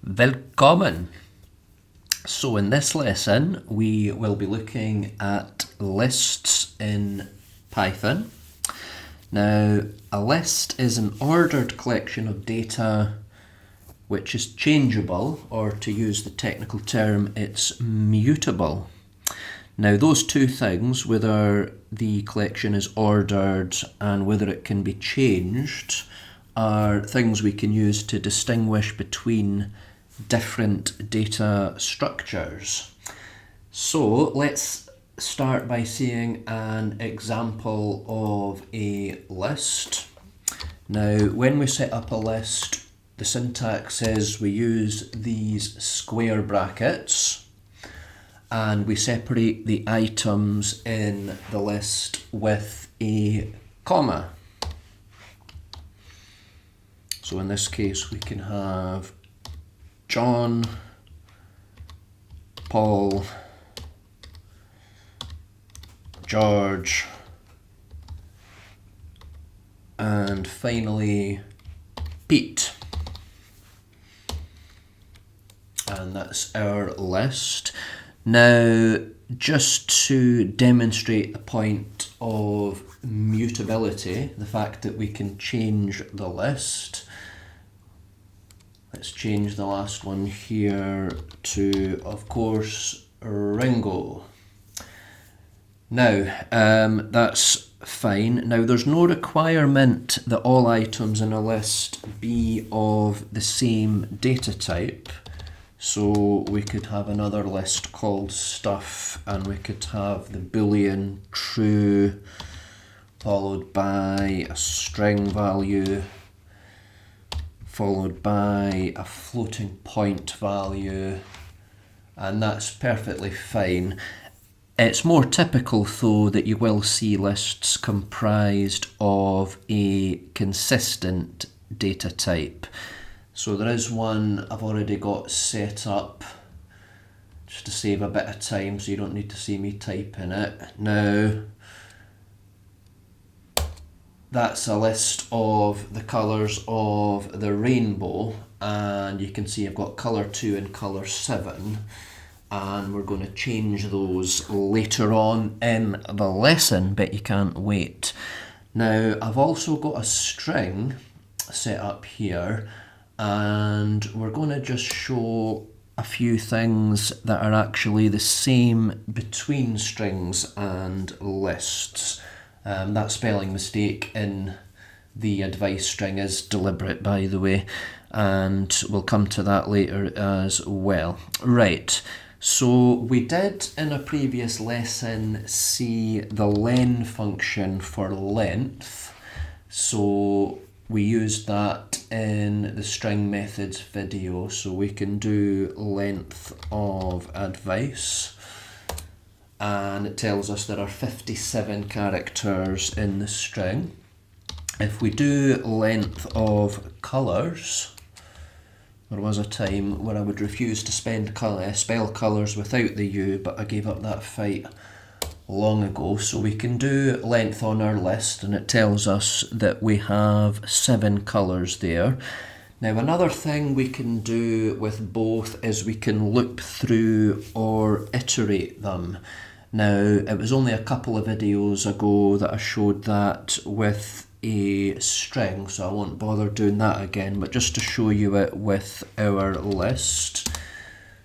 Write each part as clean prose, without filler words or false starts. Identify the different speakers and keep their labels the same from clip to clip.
Speaker 1: Willkommen! So in this lesson we will be looking at lists in Python. Now a list is an ordered collection of data which is changeable, or to use the technical term, it's mutable. Now those two things, whether the collection is ordered and whether it can be changed, are things we can use to distinguish between different data structures. So let's start by seeing an example of a list. Now when we set up a list, the syntax is we use these square brackets and we separate the items in the list with a comma. So in this case we can have John, Paul, George, and finally Pete. And that's our list. Now, just to demonstrate the point of mutability, the fact that we can change the list, let's change the last one here to, of course, Ringo. Now, that's fine. Now, there's no requirement that all items in a list be of the same data type. So we could have another list called stuff, and we could have the boolean true followed by a string value followed by a floating point value, and that's perfectly fine. It's more typical though that you will see lists comprised of a consistent data type. So there is one I've already got set up just to save a bit of time so you don't need to see me typing it. Now that's a list of the colours of the rainbow, and you can see I've got colour 2 and colour 7, and we're going to change those later on in the lesson, but you can't wait. Now I've also got a string set up here, and we're going to just show a few things that are actually the same between strings and lists. That spelling mistake in the advice string is deliberate, by the way, and we'll come to that later as well. Right, so we did in a previous lesson see the len function for length, so we used that in the string methods video, so we can do length of advice, and it tells us there are 57 characters in the string. If we do length of colours, there was a time where I would refuse to spell colours without the U, but I gave up that fight long ago. So we can do length on our list, and it tells us that we have 7 colours there. Now another thing we can do with both is we can loop through or iterate them. Now it was only a couple of videos ago that I showed that with a string, so I won't bother doing that again, but just to show you it with our list.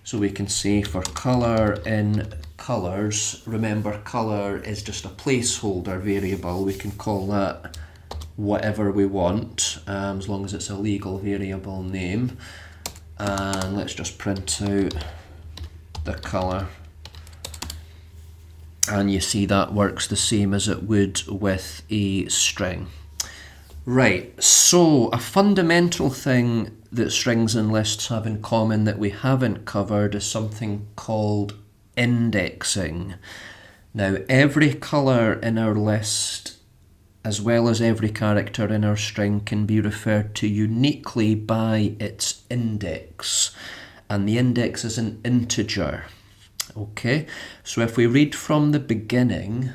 Speaker 1: So we can say for colour in colours, remember colour is just a placeholder variable, we can call that whatever we want, as long as it's a legal variable name, and let's just print out the colour, and you see that works the same as it would with a string. Right, so a fundamental thing that strings and lists have in common that we haven't covered is something called indexing. Now every colour in our list, as well as every character in our string, can be referred to uniquely by its index, and the index is an integer. Okay, so if we read from the beginning,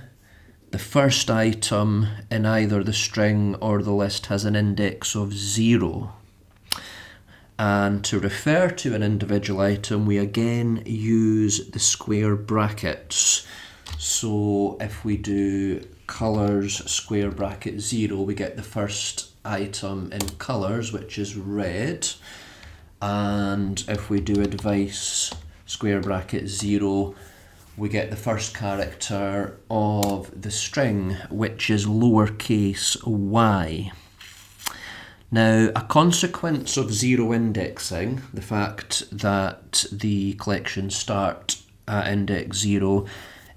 Speaker 1: the first item in either the string or the list has an index of 0. And to refer to an individual item, we again use the square brackets. So if we do colours square bracket 0, we get the first item in colours, which is red. And if we do advice square bracket 0, we get the first character of the string, which is lowercase y. Now, a consequence of zero indexing, the fact that the collections start at index 0,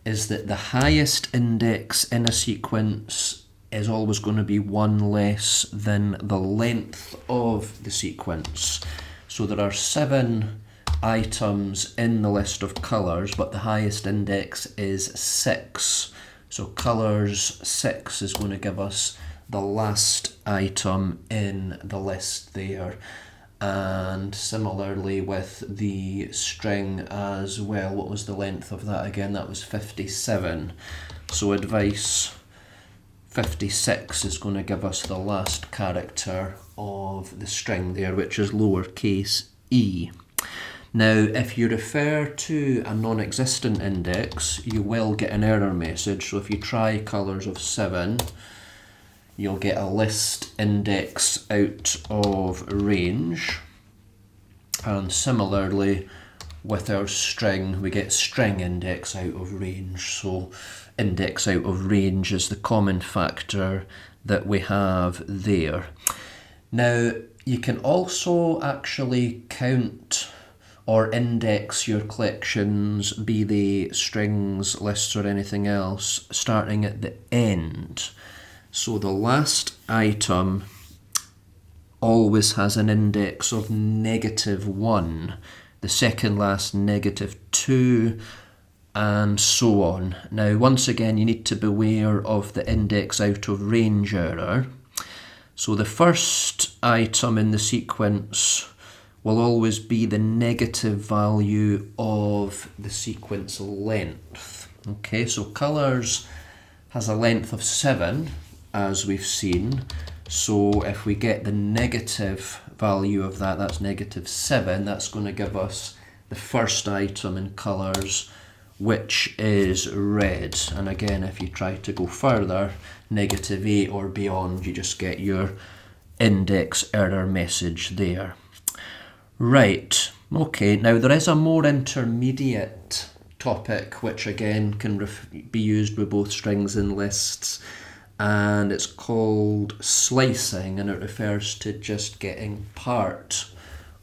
Speaker 1: is that the highest index in a sequence is always going to be one less than the length of the sequence. So there are 7 items in the list of colours, but the highest index is 6. So colours 6 is going to give us the last item in the list there. And similarly with the string as well, what was the length of that again? That was 57. So advice 56 is going to give us the last character of the string there, which is lowercase e. Now, if you refer to a non-existent index, you will get an error message. So if you try colours of 7, you'll get a list index out of range. And similarly with our string, we get string index out of range. So index out of range is the common factor that we have there. Now, you can also actually count or index your collections, be they strings, lists or anything else, starting at the end. So the last item always has an index of -1, the second last -2, and so on. Now, once again, you need to beware of the index out of range error. So the first item in the sequence will always be the negative value of the sequence length. Okay, so colours has a length of 7, as we've seen. So if we get the negative value of that, that's -7, that's going to give us the first item in colours, which is red. And again, if you try to go further, -8 or beyond, you just get your index error message there. Right, okay, now there is a more intermediate topic, which again can be used with both strings and lists, and it's called slicing, and it refers to just getting part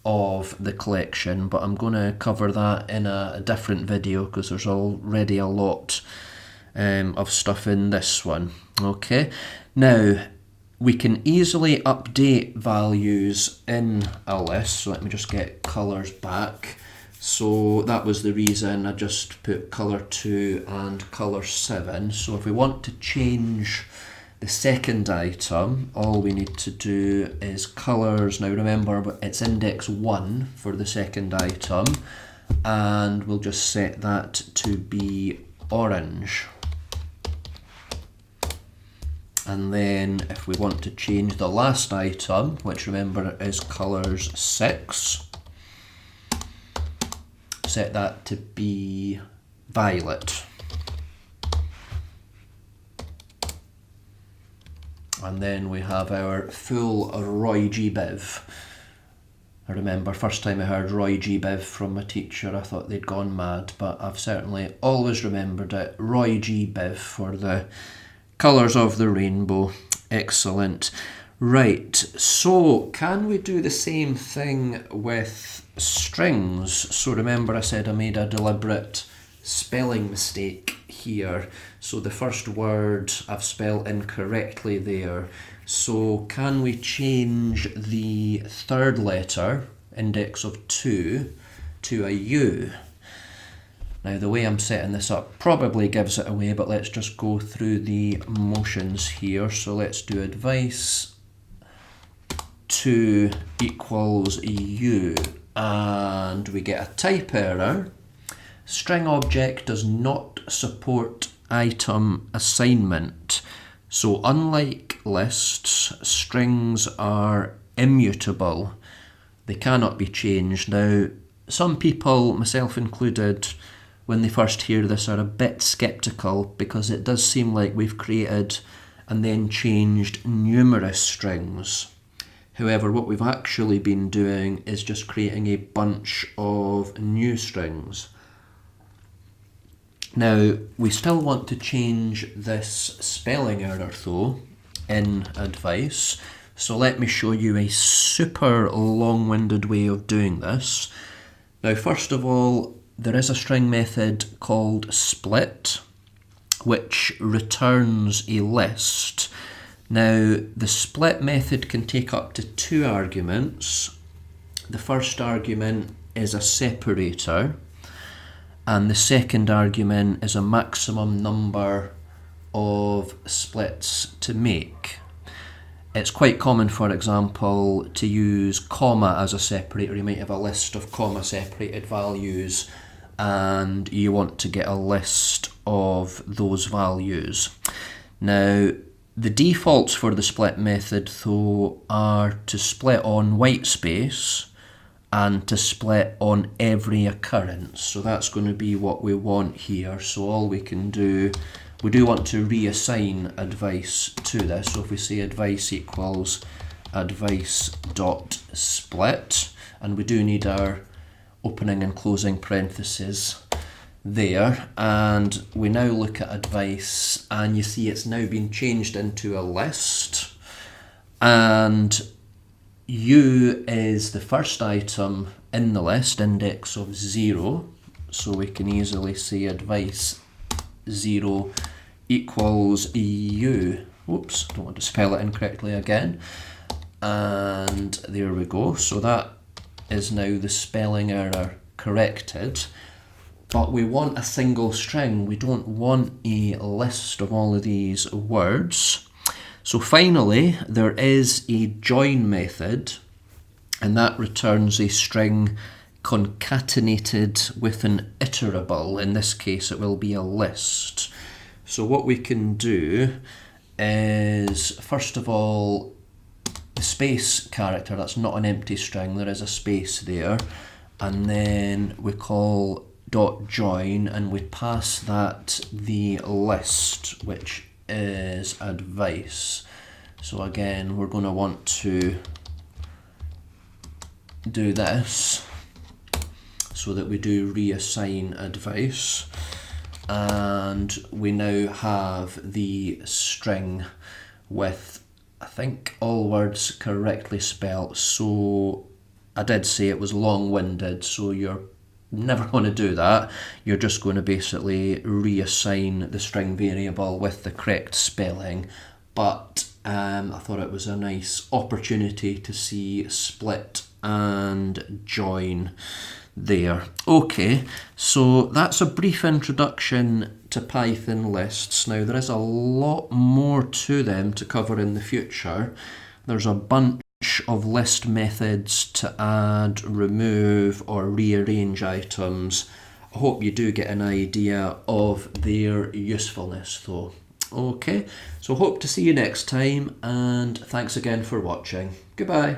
Speaker 1: of the collection, but I'm going to cover that in a different video because there's already a lot of stuff in this one. Okay, now we can easily update values in a list, so let me just get colours back. So that was the reason I just put colour 2 and colour 7. So if we want to change the second item, all we need to do is colours. Now remember, it's index 1 for the second item, and we'll just set that to be orange. And then if we want to change the last item, which remember is colours 6, set that to be violet. And then we have our full Roy G. Biv. I remember first time I heard Roy G. Biv from a teacher, I thought they'd gone mad, but I've certainly always remembered it. Roy G. Biv for the colours of the rainbow. Excellent. Right, so can we do the same thing with strings? So remember I said I made a deliberate spelling mistake here. So the first word I've spelled incorrectly there. So can we change the third letter, index of 2, to a U? Now the way I'm setting this up probably gives it away, but let's just go through the motions here. So let's do advice 2 equals U, and we get a type error. String object does not support item assignment. So unlike lists, strings are immutable. They cannot be changed. Now, some people, myself included, when they first hear this are a bit sceptical because it does seem like we've created and then changed numerous strings. However, what we've actually been doing is just creating a bunch of new strings. Now, we still want to change this spelling error though in advice. So let me show you a super long-winded way of doing this. Now, first of all, there is a string method called split, which returns a list. Now, the split method can take up to 2 arguments. The first argument is a separator, and the second argument is a maximum number of splits to make. It's quite common, for example, to use comma as a separator. You might have a list of comma separated values and you want to get a list of those values. Now, the defaults for the split method though are to split on white space and to split on every occurrence. So that's going to be what we want here. So all we can do, we do want to reassign advice to this. So if we say advice equals advice dot split, and we do need our opening and closing parentheses there, and we now look at advice and you see it's now been changed into a list, and U is the first item in the list, index of 0, so we can easily say advice 0 equals U. Whoops, don't want to spell it incorrectly again. And there we go. So that is now the spelling error corrected. But we want a single string. We don't want a list of all of these words. So finally, there is a join method, and that returns a string concatenated with an iterable. In this case, it will be a list. So what we can do is, first of all, the space character, that's not an empty string, there is a space there, and then we call dot join and we pass that the list, which is advice. So again, we're going to want to do this so that we do reassign advice, and we now have the string with, I think, all words correctly spelt. So I did say it was long-winded, so you're never going to do that. You're just going to basically reassign the string variable with the correct spelling. But I thought it was a nice opportunity to see split and join there. Okay, so that's a brief introduction to Python lists. Now, there is a lot more to them to cover in the future. There's a bunch of list methods to add, remove, or rearrange items. I hope you do get an idea of their usefulness though. Okay, so hope to see you next time, and thanks again for watching. Goodbye.